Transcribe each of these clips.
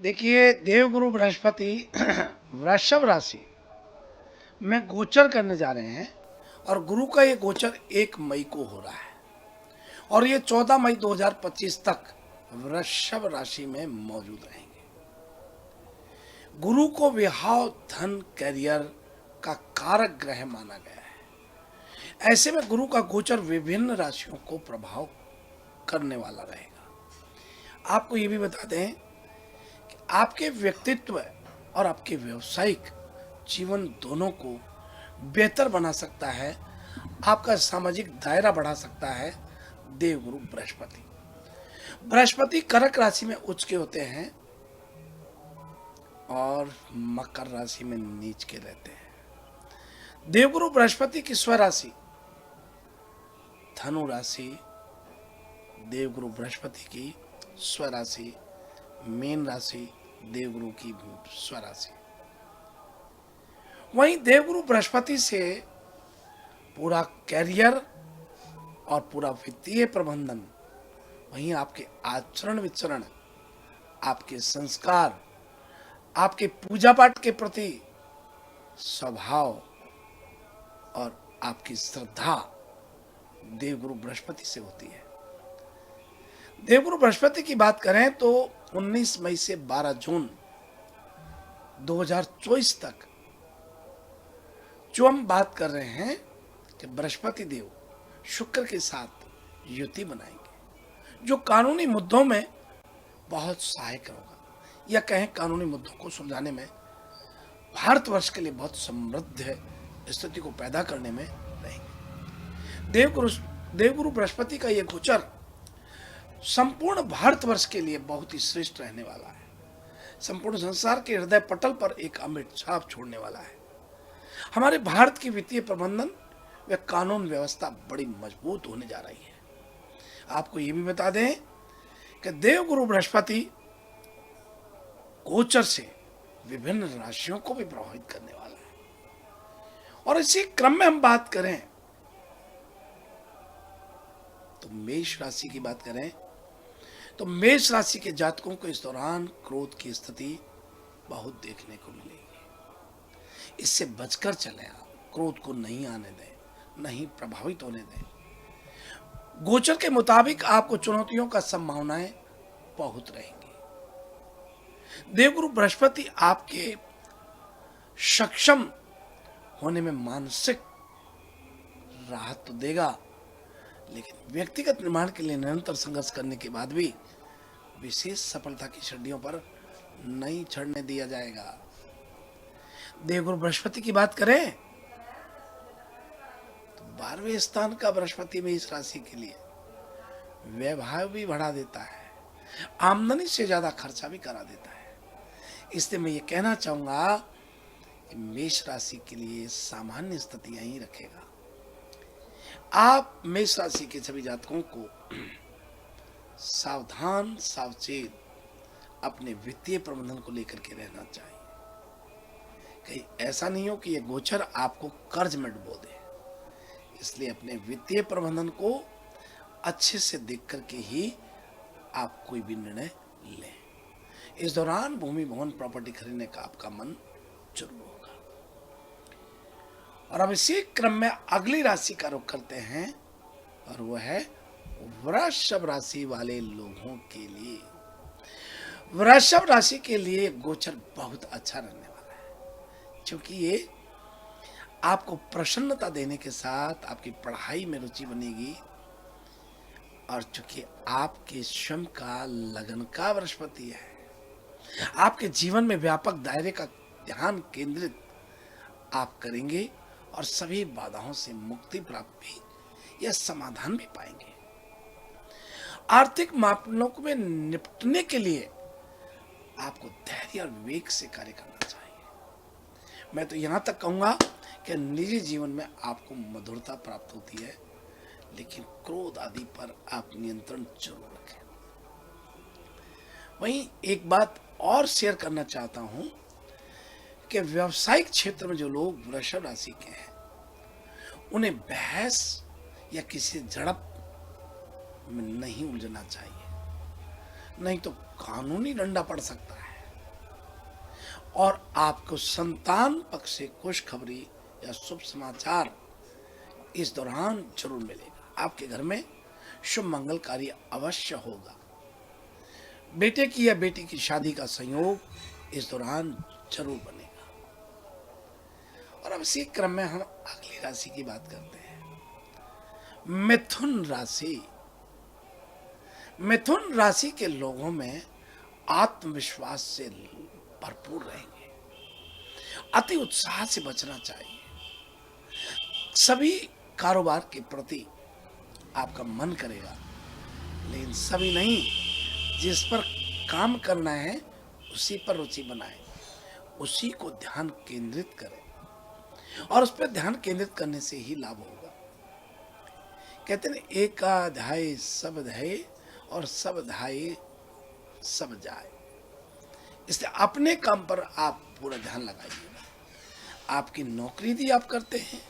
देखिए, देवगुरु बृहस्पति वृषभ राशि में गोचर करने जा रहे हैं और गुरु का ये गोचर 1 मई को हो रहा है और ये 14 मई 2025 तक वृषभ राशि में मौजूद रहेंगे। गुरु को विवाह, धन, कैरियर का कारक ग्रह माना गया है। ऐसे में गुरु का गोचर विभिन्न राशियों को प्रभाव करने वाला रहेगा। आपको ये भी बता दें, आपके व्यक्तित्व और आपके व्यावसायिक जीवन दोनों को बेहतर बना सकता है, आपका सामाजिक दायरा बढ़ा सकता है देवगुरु बृहस्पति। बृहस्पति कर्क राशि में उच्च के होते हैं और मकर राशि में नीच के रहते हैं। देवगुरु बृहस्पति की स्वराशि धनु राशि, देवगुरु बृहस्पति की स्वराशि मीन राशि, देवगुरु की स्वराशि। वहीं देवगुरु बृहस्पति से पूरा कैरियर और पूरा वित्तीय प्रबंधन, वहीं आपके आचरण विचरण, आपके संस्कार, आपके पूजा पाठ के प्रति स्वभाव और आपकी श्रद्धा देवगुरु बृहस्पति से होती है। देवगुरु बृहस्पति की बात करें तो 19 मई से 12 जून 2024 तक जो हम बात कर रहे हैं कि बृहस्पति देव शुक्र के साथ युति बनाएंगे, जो कानूनी मुद्दों में बहुत सहायक होगा, या कहें कानूनी मुद्दों को सुलझाने में भारतवर्ष के लिए बहुत समृद्ध स्थिति को पैदा करने में रहेंगे। देवगुरु बृहस्पति का यह गोचर संपूर्ण भारतवर्ष के लिए बहुत ही श्रेष्ठ रहने वाला है। संपूर्ण संसार के हृदय पटल पर एक अमिट छाप छोड़ने वाला है। हमारे भारत की वित्तीय प्रबंधन व कानून व्यवस्था बड़ी मजबूत होने जा रही है। आपको यह भी बता दें कि देवगुरु बृहस्पति गोचर से विभिन्न राशियों को भी प्रभावित करने वाला है। और इसी क्रम में हम बात करें तो मेष राशि की बात करें तो मेष राशि के जातकों को इस दौरान क्रोध की स्थिति बहुत देखने को मिलेगी। इससे बचकर चलें, आप क्रोध को नहीं आने दें, नहीं प्रभावित होने दें। गोचर के मुताबिक आपको चुनौतियों का संभावनाएं बहुत रहेंगी। देवगुरु बृहस्पति आपके सक्षम होने में मानसिक राहत तो देगा, लेकिन व्यक्तिगत निर्माण के लिए निरंतर संघर्ष करने के बाद भी विशेष सफलता की सीढ़ियों पर नहीं चढ़ने दिया जाएगा। देवगुरु बृहस्पति की बात करें तो 12वें स्थान का बृहस्पति में इस राशि के लिए वैभव भी बढ़ा देता है, आमदनी से ज्यादा खर्चा भी करा देता है। इसलिए मैं ये कहना चाहूंगा कि मेष राशि के लिए सामान्य स्थितियां ही रखेगा। आप मेष राशि के सभी जातकों को सावधान सावचेत अपने वित्तीय प्रबंधन को लेकर के रहना चाहिए। कहीं ऐसा नहीं हो कि ये गोचर आपको कर्ज में डुबो दे। इसलिए अपने वित्तीय प्रबंधन को अच्छे से देख करके ही आप कोई भी निर्णय लें। इस दौरान भूमि भवन प्रॉपर्टी खरीदने का आपका मन जरूर होगा। और अब इसी क्रम में अगली राशि का रुख करते हैं और वह है वृषभ राशि वाले लोगों के लिए। वृषभ राशि के लिए गोचर बहुत अच्छा रहने वाला है, क्योंकि ये आपको प्रसन्नता देने के साथ आपकी पढ़ाई में रुचि बनेगी। और चूंकि आपके स्वयं का लगन का बृहस्पति है, आपके जीवन में व्यापक दायरे का ध्यान केंद्रित आप करेंगे और सभी बाधाओं से मुक्ति प्राप्त भी या समाधान भी पाएंगे। आर्थिक मापदंडों में निपटने के लिए आपको धैर्य और विवेक से कार्य करना चाहिए। मैं तो यहां तक कहूंगा कि निजी जीवन में आपको मधुरता प्राप्त होती है, लेकिन क्रोध आदि पर आप नियंत्रण जरूर रखें। वहीं एक बात और शेयर करना चाहता हूं कि व्यावसायिक क्षेत्र में जो लोग वृषभ राशि के हैं, उन्हें बहस या किसी झड़प में नहीं उलझना चाहिए, नहीं तो कानूनी डंडा पड़ सकता है। और आपको संतान पक्ष से खुशखबरी या शुभ समाचार इस दौरान जरूर मिलेगा। आपके घर में शुभ मंगल कार्य अवश्य होगा। बेटे की या बेटी की शादी का संयोग इस दौरान जरूर बनेगा। और अब इसी क्रम में हम अगली राशि की बात करते हैं, मिथुन राशि। मिथुन राशि के लोगों में आत्मविश्वास से भरपूर रहेंगे। अति उत्साह से बचना चाहिए। सभी कारोबार के प्रति आपका मन करेगा, लेकिन सभी नहीं, जिस पर काम करना है उसी पर रुचि बनाएं, उसी को ध्यान केंद्रित करें और उस पर ध्यान केंद्रित करने से ही लाभ होगा। कहते हैं एकाध्यायी सब ध्याय और सब ध्याय सब जाए। इसलिए अपने काम पर आप पूरा ध्यान लगाइएगा। आपकी नौकरी यदि आप करते हैं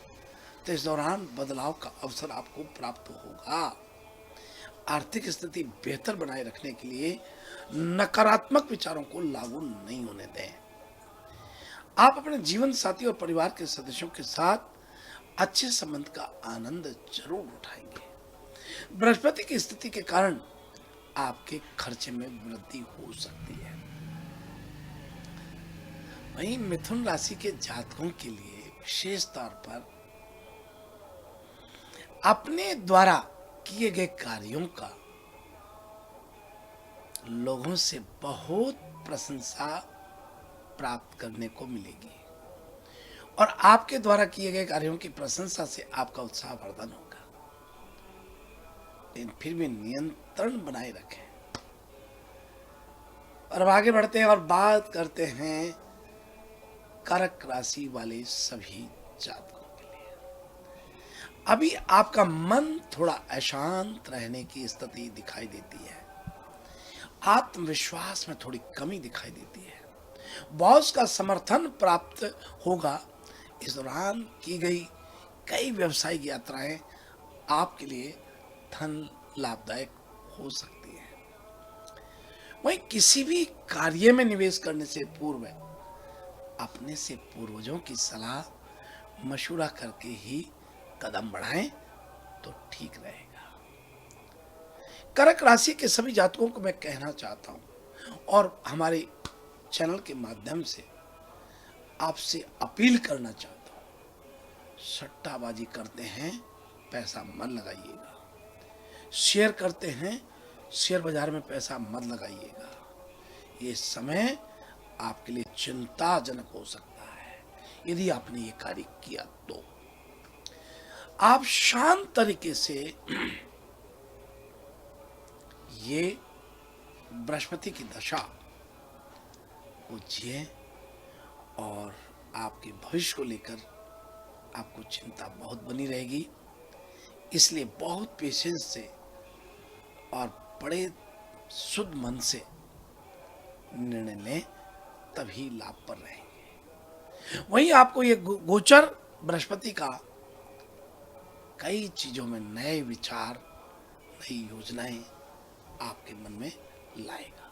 तो इस दौरान बदलाव का अवसर आपको प्राप्त होगा। आर्थिक स्थिति बेहतर बनाए रखने के लिए नकारात्मक विचारों को लागू नहीं होने दें। आप अपने जीवन साथी और परिवार के सदस्यों के साथ अच्छे संबंध का आनंद जरूर उठाएंगे। बृहस्पति की स्थिति के कारण आपके खर्चे में वृद्धि हो सकती है। वहीं मिथुन राशि के जातकों के लिए विशेष तौर पर अपने द्वारा किए गए कार्यों का लोगों से बहुत प्रशंसा प्राप्त करने को मिलेगी और आपके द्वारा किए गए कार्यों की प्रशंसा से आपका उत्साहवर्धन होगा। लेकिन फिर भी नियंत्रण बनाए रखें। और अब आगे बढ़ते हैं और बात करते हैं कर्क राशि वाले सभी जातकों के लिए। अभी आपका मन थोड़ा अशांत रहने की स्थिति दिखाई देती है। आत्मविश्वास में थोड़ी कमी दिखाई देती है। बॉस का समर्थन प्राप्त होगा। इस दौरान की गई कई व्यावसायिक यात्राएं आपके लिए धन लाभदायक हो सकती है। वहीं किसी भी कार्य में निवेश करने से पूर्व अपने से पूर्वजों की सलाह मशवरा करके ही कदम बढ़ाएं तो ठीक रहेगा। कर्क राशि के सभी जातकों को मैं कहना चाहता हूं और हमारे चैनल के माध्यम से आपसे अपील करना चाहता हूं, सट्टाबाजी करते हैं पैसा मत लगाइएगा। शेयर करते हैं शेयर बाजार में पैसा मत लगाइएगा। ये समय आपके लिए चिंताजनक हो सकता है। यदि आपने ये कार्य किया तो आप शांत तरीके से ये बृहस्पति की दशा को जिए और आपके भविष्य को लेकर आपको चिंता बहुत बनी रहेगी। इसलिए बहुत पेशेंस से और बड़े शुद्ध मन से निर्णय लें, तभी लाभ पर रहेंगे। वहीं आपको ये गोचर बृहस्पति का कई चीजों में नए विचार, नई योजनाएं आपके मन में लाएगा।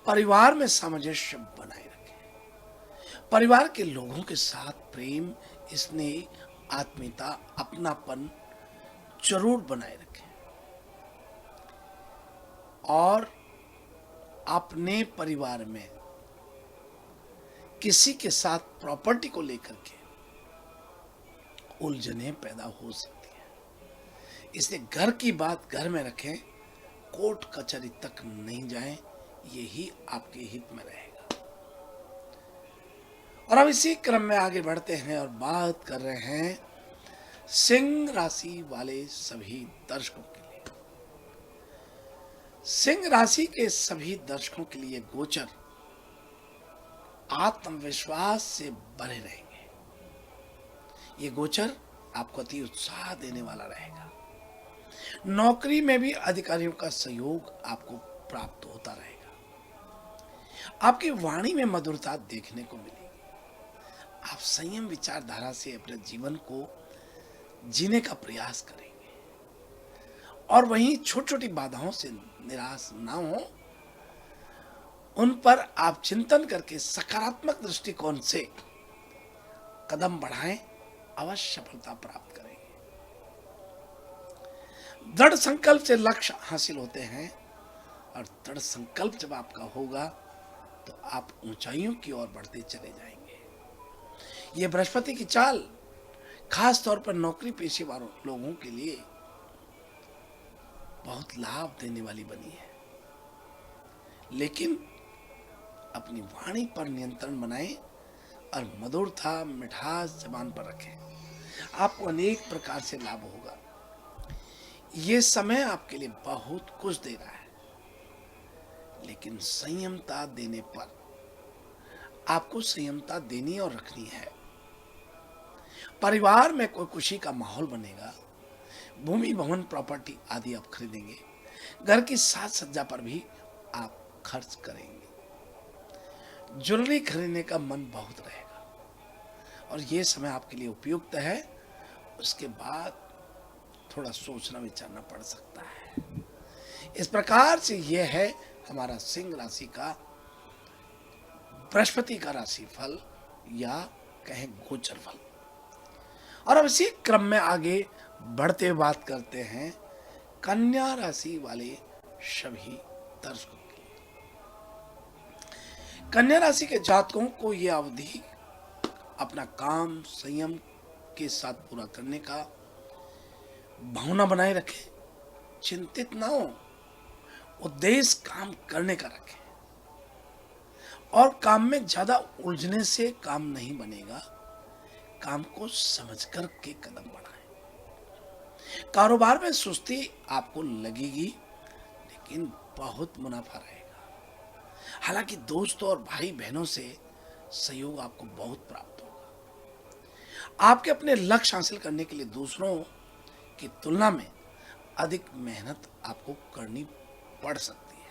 परिवार में सामंजस्य बनाए रखें। परिवार के लोगों के साथ प्रेम, स्नेह, आत्मीयता, अपनापन जरूर बनाए रखें और अपने परिवार में किसी के साथ प्रॉपर्टी को लेकर के उलझनें पैदा हो सकती है। इसलिए घर की बात घर में रखें, कोर्ट कचहरी तक नहीं जाएं, यही आपके हित में रहेगा। और अब इसी क्रम में आगे बढ़ते हैं और बात कर रहे हैं सिंह राशि वाले सभी दर्शकों के लिए। सिंह राशि के सभी दर्शकों के लिए गोचर आत्मविश्वास से भरे रहेंगे। ये गोचर आपको अति उत्साह देने वाला रहेगा। नौकरी में भी अधिकारियों का सहयोग आपको प्राप्त होता रहेगा। आपकी वाणी में मधुरता देखने को मिलेगी। आप संयम विचारधारा से अपने जीवन को जीने का प्रयास करेंगे और वहीं छोटी छोटी बाधाओं से निराश ना हो उन पर आप चिंतन करके सकारात्मक दृष्टिकोण से कदम बढ़ाएं, अवश्य सफलता प्राप्त करेंगे। दृढ़ संकल्प से लक्ष्य हासिल होते हैं, और दृढ़ संकल्प जब आपका होगा तो आप ऊंचाइयों की ओर बढ़ते चले जाएंगे। यह बृहस्पति की चाल खास तौर पर नौकरी पेशेवर लोगों के लिए बहुत लाभ देने वाली बनी है, लेकिन अपनी वाणी पर नियंत्रण बनाएं और मधुरता मिठास जबान पर रखें। आपको अनेक प्रकार से लाभ होगा। ये समय आपके लिए बहुत कुछ दे रहा है, लेकिन संयमता देने पर आपको संयमता देनी और रखनी है। परिवार में कोई खुशी का माहौल बनेगा। भूमि भवन प्रॉपर्टी आदि आप खरीदेंगे। घर की साज सज्जा पर भी आप खर्च करेंगे। ज्वेलरी खरीदने का मन बहुत रहेगा, और ये समय आपके लिए उपयुक्त है। उसके बाद थोड़ा सोचना विचारना पड़ सकता है। इस प्रकार से यह है हमारा सिंह राशि का बृहस्पति का राशि फल, या कहें गोचर फल। और अब इसी क्रम में आगे बढ़ते हुए बात करते हैं कन्या राशि वाले सभी दर्शकों की। कन्या राशि के जातकों को यह अवधि अपना काम संयम के साथ पूरा करने का भावना बनाए रखें। चिंतित ना हो, उद्देश्य काम करने का रखें, और काम में ज्यादा उलझने से काम नहीं बनेगा। काम को समझकर के कदम बढ़ाएं। कारोबार में सुस्ती आपको लगेगी, लेकिन बहुत मुनाफा रहेगा। हालांकि दोस्तों और भाई बहनों से सहयोग आपको बहुत प्राप्त होगा। आपके अपने लक्ष्य हासिल करने के लिए दूसरों की तुलना में अधिक मेहनत आपको करनी पड़ सकती है।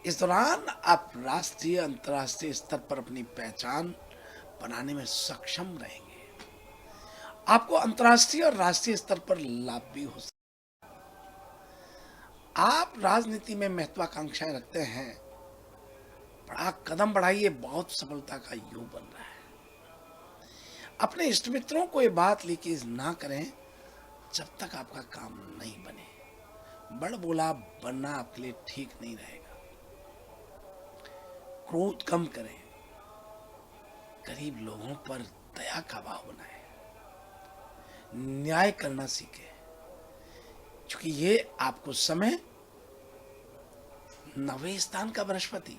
इस दौरान आप राष्ट्रीय अंतर्राष्ट्रीय स्तर पर अपनी पहचान बनाने में सक्षम रहेंगे। आपको अंतर्राष्ट्रीय और राष्ट्रीय स्तर पर लाभ भी हो सकता है। आप राजनीति में महत्वाकांक्षाएं रखते हैं, बड़ा कदम बढ़ाइए, बहुत सफलता का योग बन रहा है। अपने इष्ट मित्रों को ये बात लेके ना करें जब तक आपका काम नहीं बने। बड़ बोला बनना आपके लिए ठीक नहीं रहेगा। क्रोध कम करें, गरीब लोगों पर दया का भाव बनाए, न्याय करना सीखे, क्योंकि ये आपको समय नवे स्थान का बृहस्पति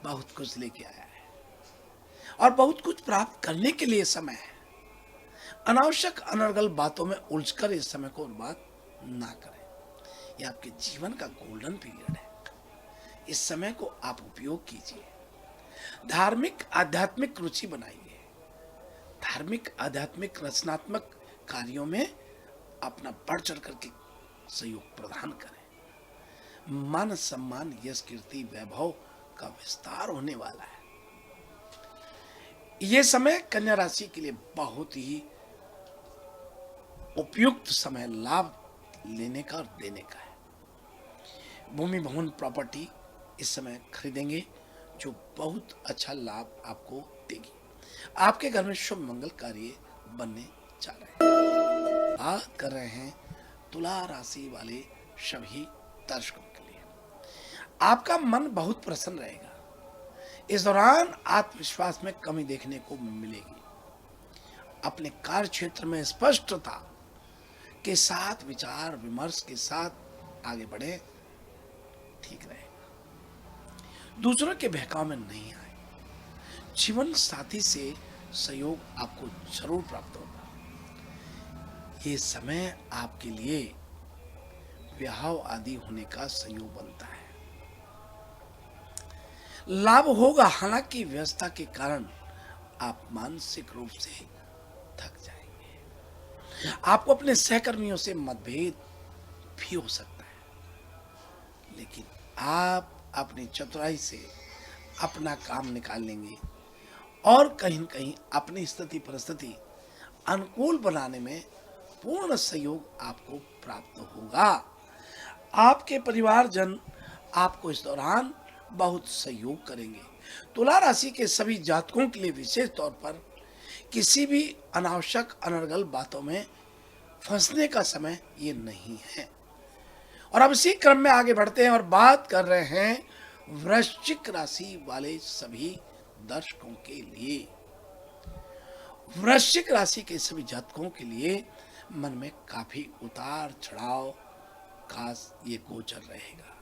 बहुत कुछ लेके आया है, और बहुत कुछ प्राप्त करने के लिए समय है। अनावश्यक अनर्गल बातों में उलझकर इस समय को बर्बाद ना करें। यह आपके जीवन का गोल्डन पीरियड है। इस समय को आप उपयोग कीजिए। धार्मिक आध्यात्मिक रुचि बनाइए। धार्मिक आध्यात्मिक रचनात्मक कार्यों में अपना बढ़ चढ़ करके सहयोग प्रदान करें। मान सम्मान यश कीर्ति वैभव का विस्तार होने वाला है। यह समय कन्या राशि के लिए बहुत ही उपयुक्त समय लाभ लेने का और देने का है। भूमि भवन प्रॉपर्टी इस समय खरीदेंगे, जो बहुत अच्छा लाभ आपको देगी। आपके घर में शुभ मंगल कार्य बनने जा रहे हैं। बात कर रहे हैं तुला राशि वाले सभी दर्शकों के लिए। आपका मन बहुत प्रसन्न रहेगा। इस दौरान आत्मविश्वास में कमी देखने को मिलेगी। अपने कार्य क्षेत्र में स्पष्टता के साथ विचार विमर्श के साथ आगे बढ़े, ठीक रहेगा। दूसरों के बहकाव में नहीं आए। जीवन साथी से सहयोग आपको जरूर प्राप्त होगा। ये समय आपके लिए ब्याह आदि होने का सहयोग बनता है। लाभ होगा, हालांकि व्यवस्था के कारण आप मानसिक रूप से थक जाएंगे। आपको अपने सहकर्मियों से मतभेद भी हो सकता है, लेकिन आप अपनी चतुराई से अपना काम निकाल लेंगे, और कहीं न कहीं अपनी स्थिति परिस्थिति अनुकूल बनाने में पूर्ण सहयोग आपको प्राप्त होगा। आपके परिवारजन आपको इस दौरान बहुत सहयोग करेंगे। तुला राशि के सभी जातकों के लिए विशेष तौर पर किसी भी अनावश्यक अनर्गल बातों में फंसने का समय ये नहीं है। और अब इसी क्रम में आगे बढ़ते हैं और बात कर रहे हैं वृश्चिक राशि वाले सभी दर्शकों के लिए। वृश्चिक राशि के सभी जातकों के लिए मन में काफी उतार चढ़ाव का ये गोचर रहेगा।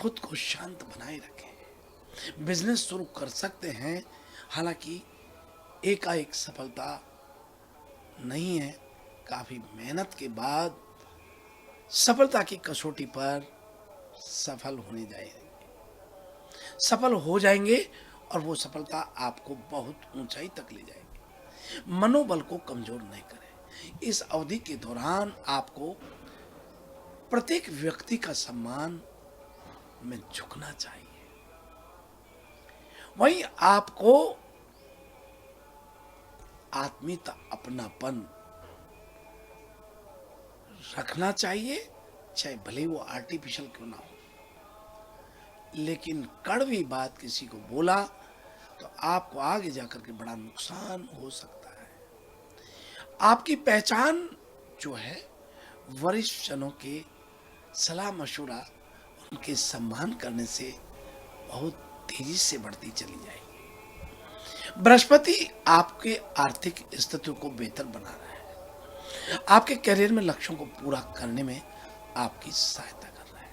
खुद को शांत बनाए रखें। बिजनेस शुरू कर सकते हैं, हालांकि एकाएक सफलता नहीं है। काफी मेहनत के बाद सफलता की कसौटी पर सफल हो जाएंगे और वो सफलता आपको बहुत ऊंचाई तक ले जाएगी। मनोबल को कमजोर नहीं करें। इस अवधि के दौरान आपको प्रत्येक व्यक्ति का सम्मान में झुकना चाहिए। वहीं आपको आत्मीयता, अपनापन रखना चाहिए, चाहे भले वो आर्टिफिशियल क्यों ना हो। लेकिन कड़वी बात किसी को बोला तो आपको आगे जाकर के बड़ा नुकसान हो सकता है। आपकी पहचान जो है वरिष्ठ जनों के सलाह मशवरा, उनके सम्मान करने से बहुत तेजी से बढ़ती चली जाएगी। बृहस्पति आपके आर्थिक स्थिति को बेहतर बना रहा है। आपके करियर में लक्ष्यों को पूरा करने में आपकी सहायता कर रहा है।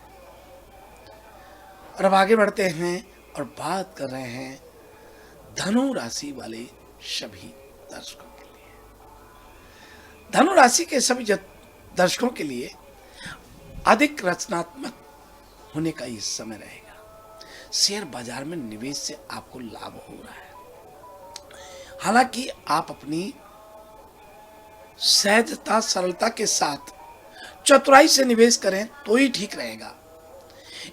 और अब आगे बढ़ते हैं और बात कर रहे हैं धनु राशि वाले सभी दर्शकों के लिए। धनु राशि के सभी दर्शकों के लिए अधिक रचनात्मक होने का ये समय रहेगा। शेयर बाजार में निवेश से आपको लाभ हो रहा है। हालांकि आप अपनी सहजता, सरलता के साथ चतुराई से निवेश करें तो ही ठीक रहेगा।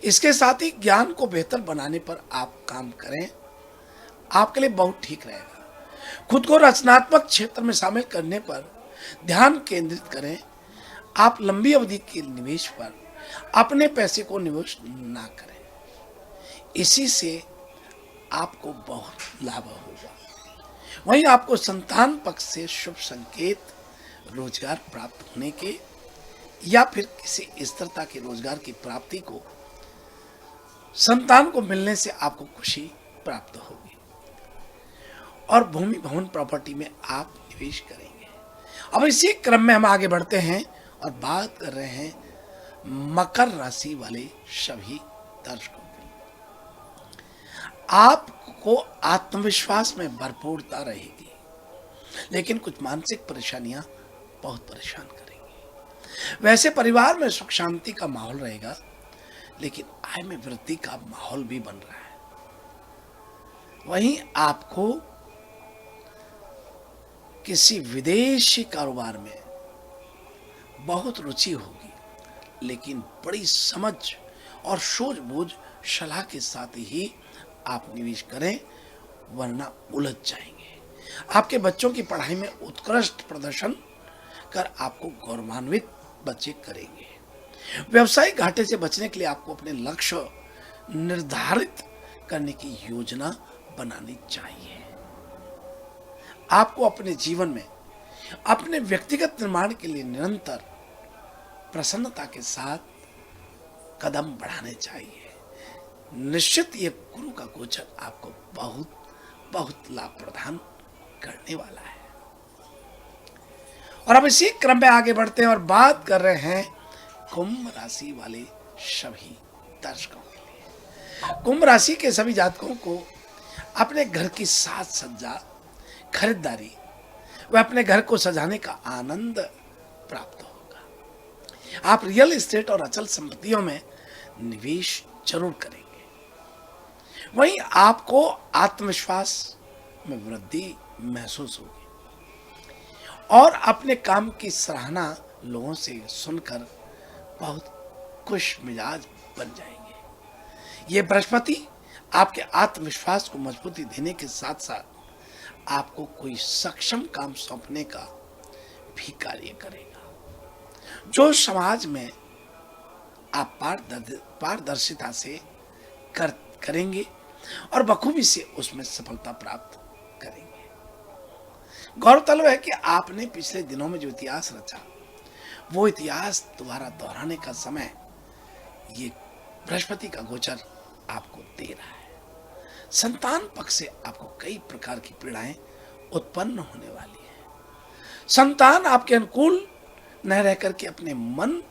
इसके साथ ही ज्ञान को बेहतर बनाने पर आप काम करें, आपके लिए बहुत ठीक रहेगा। खुद को रचनात्मक क्षेत्र में शामिल करने पर ध्यान केंद्रित करें। आप लंबी अवधि के निवेश पर अपने पैसे को निवेश ना करें, इसी से आपको बहुत लाभ होगा। वहीं आपको संतान पक्ष से शुभ संकेत, रोजगार प्राप्त होने के या फिर किसी स्थिरता के रोजगार की प्राप्ति को, संतान को मिलने से आपको खुशी प्राप्त होगी और भूमि भवन प्रॉपर्टी में आप निवेश करेंगे। अब इसी क्रम में हम आगे बढ़ते हैं और बात कर रहे हैं मकर राशि वाले सभी दर्शकों की। आपको आत्मविश्वास में भरपूरता रहेगी, लेकिन कुछ मानसिक परेशानियां बहुत परेशान करेंगी। वैसे परिवार में सुख शांति का माहौल रहेगा, लेकिन आय में वृद्धि का माहौल भी बन रहा है। वहीं आपको किसी विदेशी कारोबार में बहुत रुचि होगी, लेकिन बड़ी समझ और सूझबूझ सलाह के साथ ही आप निवेश करें, वरना उलझ जाएंगे। आपके बच्चों की पढ़ाई में उत्कृष्ट प्रदर्शन कर आपको गौरवान्वित बच्चे करेंगे। व्यवसायिक घाटे से बचने के लिए आपको अपने लक्ष्य निर्धारित करने की योजना बनानी चाहिए। आपको अपने जीवन में अपने व्यक्तिगत निर्माण के लिए निरंतर प्रसन्नता के साथ कदम बढ़ाने चाहिए। निश्चित ये गुरु का गोचर आपको बहुत बहुत लाभ प्रदान करने वाला है। और अब इसी क्रम में आगे बढ़ते हैं और बात कर रहे हैं कुंभ राशि वाले सभी दर्शकों के लिए। कुंभ राशि के सभी जातकों को अपने घर की साज सज्जा, खरीदारी व अपने घर को सजाने का आनंद प्राप्त होगा। आप रियल एस्टेट और अचल संपत्तियों में निवेश जरूर करेंगे। वहीं आपको आत्मविश्वास में वृद्धि महसूस होगी और अपने काम की सराहना लोगों से सुनकर बहुत खुश मिजाज बन जाएंगे। ये बृहस्पति आपके आत्मविश्वास को मजबूती देने के साथ साथ आपको कोई सक्षम काम सौंपने का भी कार्य करेगा, जो समाज में आप पारदर्शिता से करेंगे और बखूबी से उसमें सफलता प्राप्त करेंगे। गौरतलब है कि आपने पिछले दिनों में जो इतिहास रचा, वो इतिहास दोबारा दोहराने का समय ये बृहस्पति का गोचर आपको दे रहा है। संतान पक्ष से आपको कई प्रकार की पीड़ाएं उत्पन्न होने वाली है। संतान आपके अनुकूल न रह करके अपने मन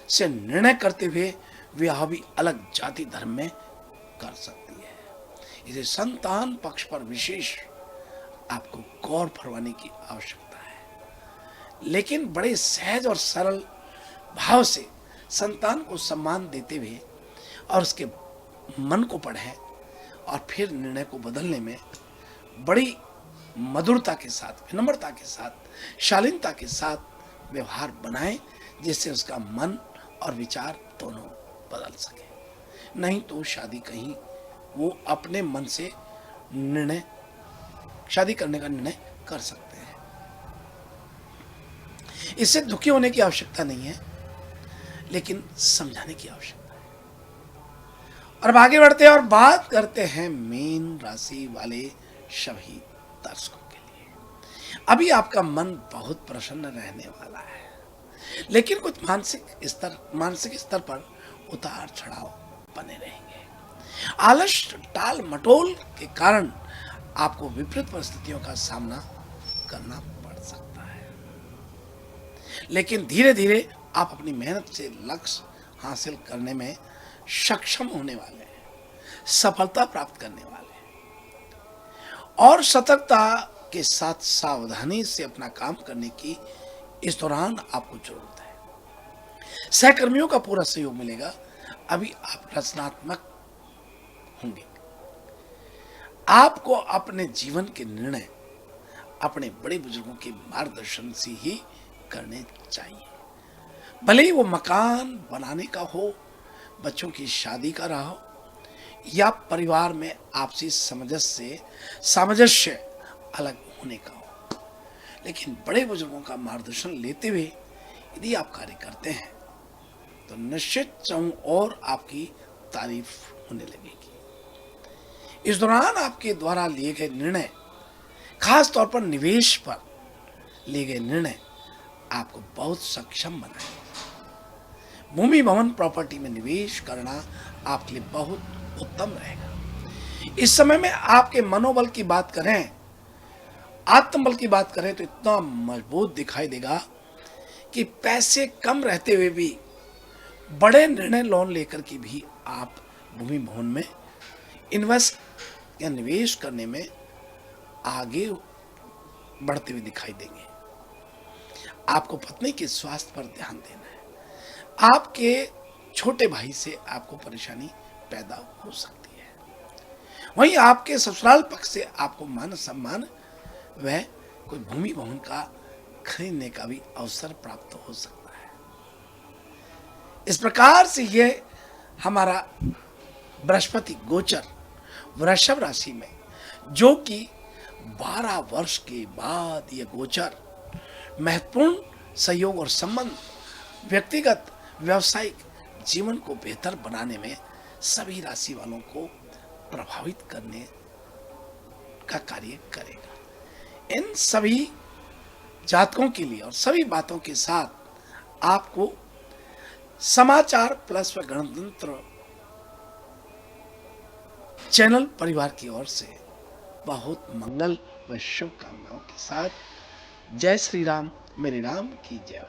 से निर्णय करते हुए विवाह भी अलग जाति धर्म में कर सकती है। इसे संतान पक्ष पर विशेष आपको गौर फरमाने की आवश्यकता है, लेकिन बड़े सहज और सरल भाव से संतान को सम्मान देते हुए और उसके मन को पढ़ें और फिर निर्णय को बदलने में बड़ी मधुरता के साथ, विनम्रता के साथ, शालीनता के साथ व्यवहार बनाएं, जिससे उसका मन और विचार दोनों बदल सके। नहीं तो शादी कहीं वो अपने मन से निर्णय, शादी करने का निर्णय कर सकते हैं। इससे दुखी होने की आवश्यकता नहीं है, लेकिन समझाने की आवश्यकता है। और अब आगे बढ़ते हैं और बात करते हैं मीन राशि वाले सभी दर्शकों के लिए। अभी आपका मन बहुत प्रसन्न रहने वाला है, लेकिन कुछ मानसिक स्तर पर उतार चढ़ाव बने रहेंगे। आलस, टाल मटोल के कारण आपको विपरीत परिस्थितियों का सामना करना पड़ सकता है, लेकिन धीरे धीरे आप अपनी मेहनत से लक्ष्य हासिल करने में सक्षम होने वाले हैं, सफलता प्राप्त करने वाले हैं। और सतर्कता के साथ सावधानी से अपना काम करने की इस दौरान आपको जरूरत है। सहकर्मियों का पूरा सहयोग मिलेगा। अभी आप रचनात्मक होंगे। आपको अपने जीवन के निर्णय अपने बड़े बुजुर्गों के मार्गदर्शन से ही करने चाहिए, भले ही वो मकान बनाने का हो, बच्चों की शादी का रहा हो, या परिवार में आपसी सामंजस्य अलग होने का हो। लेकिन बड़े बुजुर्गों का मार्गदर्शन लेते हुए यदि आप कार्य करते हैं तो निश्चित चाहूं और आपकी तारीफ होने लगेगी। इस दौरान आपके द्वारा लिए गए निर्णय, खास तौर पर निवेश पर लिए गए निर्णय, आपको बहुत सक्षम बनाएंगे। भूमि भवन प्रॉपर्टी में निवेश करना आपके लिए बहुत उत्तम रहेगा। इस समय में आपके मनोबल की बात करें, आत्मबल की बात करें तो इतना मजबूत दिखाई देगा कि पैसे कम रहते हुए भी बड़े निर्णय लोन लेकर के भी आप भूमि भवन में इन्वेस्ट या निवेश करने में आगे बढ़ते हुए दिखाई देंगे। आपको पत्नी के स्वास्थ्य पर ध्यान देना है। आपके छोटे भाई से आपको परेशानी पैदा हो सकती है। वहीं आपके ससुराल पक्ष से आपको मान सम्मान व कोई भूमि भवन का खरीदने का भी अवसर प्राप्त हो सकता है। इस प्रकार से यह हमारा बृहस्पति गोचर वृषभ राशि में, जो कि 12 वर्ष के बाद यह गोचर महत्वपूर्ण सहयोग और संबंध, व्यक्तिगत व्यावसायिक जीवन को बेहतर बनाने में सभी राशि वालों को प्रभावित करने का कार्य करेगा। इन सभी जातकों के लिए और सभी बातों के साथ आपको समाचार प्लस व गणतंत्र चैनल परिवार की ओर से बहुत मंगल व शुभकामनाओं के साथ जय श्री राम, मेरे राम की जय।